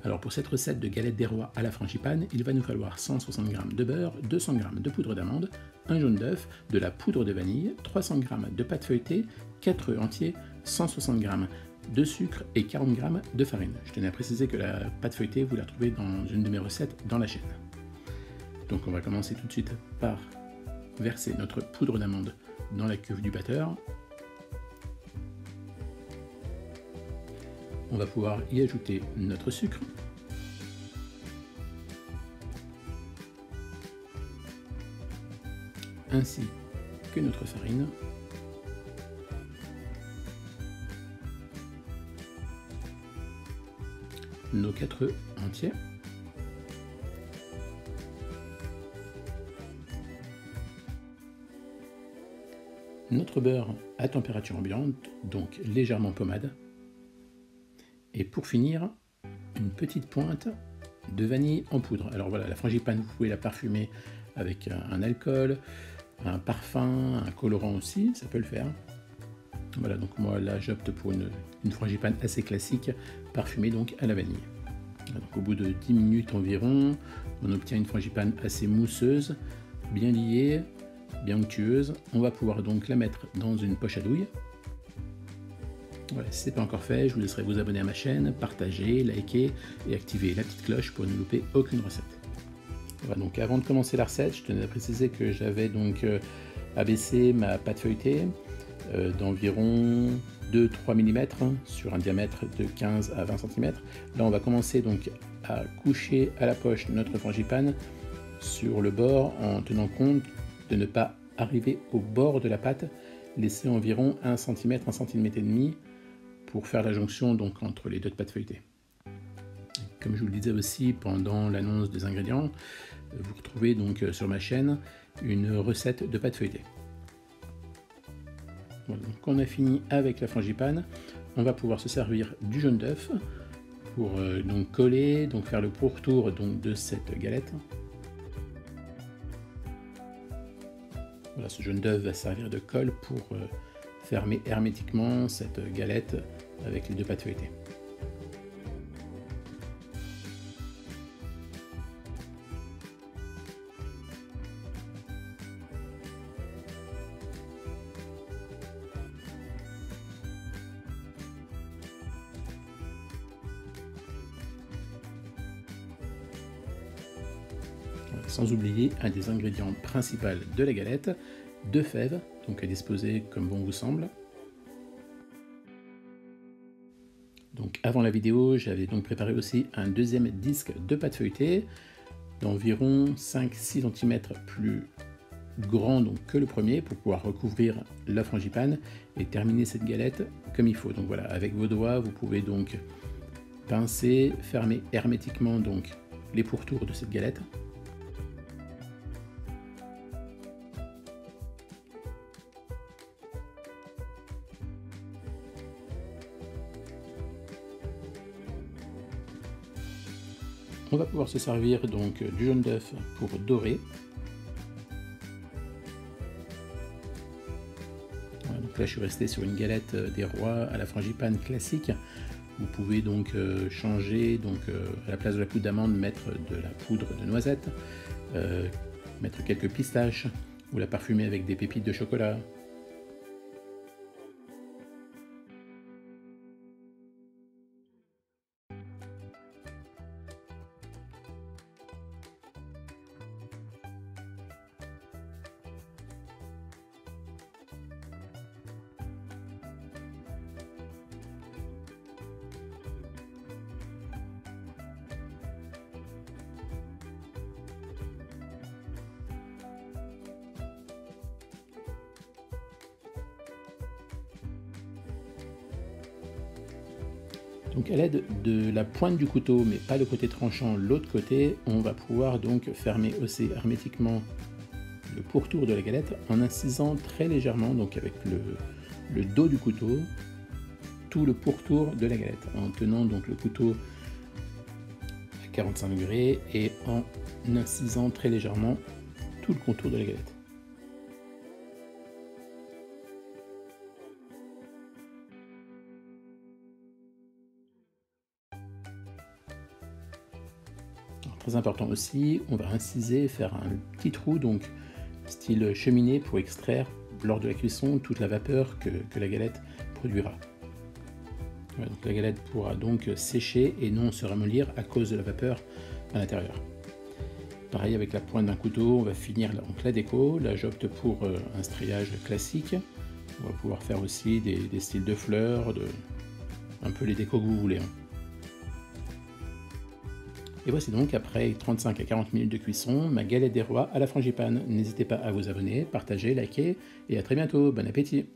Alors pour cette recette de galette des rois à la frangipane, il va nous falloir 160 g de beurre, 200 g de poudre d'amande, un jaune d'œuf, de la poudre de vanille, 300 g de pâte feuilletée, 4 œufs entiers, 160 g de sucre et 40 g de farine. Je tenais à préciser que la pâte feuilletée, vous la trouvez dans une de mes recettes dans la chaîne. Donc on va commencer tout de suite par verser notre poudre d'amande dans la cuve du batteur. On va pouvoir y ajouter notre sucre. Ainsi que notre farine. Nos 4 œufs entiers. Notre beurre à température ambiante, donc légèrement pommade. Et pour finir, une petite pointe de vanille en poudre. Alors voilà, la frangipane, vous pouvez la parfumer avec un alcool, un parfum, un colorant aussi, ça peut le faire. Voilà, donc moi là j'opte pour une frangipane assez classique, parfumée donc à la vanille. Donc au bout de 10 minutes environ, on obtient une frangipane assez mousseuse, bien liée, bien onctueuse. On va pouvoir donc la mettre dans une poche à douille. Voilà, si ce n'est pas encore fait, je vous laisserai vous abonner à ma chaîne, partager, liker et activer la petite cloche pour ne louper aucune recette. Voilà, donc avant de commencer la recette, je tenais à préciser que j'avais donc abaissé ma pâte feuilletée d'environ 2-3 mm sur un diamètre de 15 à 20 cm. Là on va commencer donc à coucher à la poche notre frangipane sur le bord en tenant compte de ne pas arriver au bord de la pâte, laisser environ 1 cm, 1 cm et demi pour faire la jonction donc entre les deux pâtes feuilletées. Comme je vous le disais aussi pendant l'annonce des ingrédients, vous retrouvez donc sur ma chaîne une recette de pâte feuilletée. Voilà, donc on a fini avec la frangipane, on va pouvoir se servir du jaune d'œuf pour donc coller, donc faire le pourtour donc de cette galette. Voilà, ce jaune d'œuf va servir de colle pour fermer hermétiquement cette galette avec les deux pâtes feuilletées. Sans oublier un des ingrédients principaux de la galette, 2 fèves, donc à disposer comme bon vous semble. Donc avant la vidéo, j'avais donc préparé aussi un deuxième disque de pâte feuilletée d'environ 5-6 cm plus grand donc, que le premier pour pouvoir recouvrir la frangipane et terminer cette galette comme il faut. Donc voilà, avec vos doigts, vous pouvez donc pincer, fermer hermétiquement donc les pourtours de cette galette. On va pouvoir se servir donc du jaune d'œuf pour dorer. Voilà, donc là je suis resté sur une galette des rois à la frangipane classique. Vous pouvez donc changer, donc à la place de la poudre d'amande, mettre de la poudre de noisette, mettre quelques pistaches ou la parfumer avec des pépites de chocolat. Donc à l'aide de la pointe du couteau, mais pas le côté tranchant, l'autre côté, on va pouvoir donc fermer aussi hermétiquement le pourtour de la galette en incisant très légèrement, donc avec le dos du couteau, tout le pourtour de la galette, en tenant donc le couteau à 45 degrés et en incisant très légèrement tout le contour de la galette. très important aussi, on va inciser, faire un petit trou, donc style cheminée, pour extraire lors de la cuisson toute la vapeur que la galette produira. Voilà, donc la galette pourra donc sécher et non se ramollir à cause de la vapeur à l'intérieur. Pareil avec la pointe d'un couteau, on va finir donc la déco. Là j'opte pour un striage classique. On va pouvoir faire aussi des styles de fleurs, un peu les décos que vous voulez. Et voici donc, après 35 à 40 minutes de cuisson, ma galette des rois à la frangipane. N'hésitez pas à vous abonner, partager, liker, et à très bientôt. Bon appétit!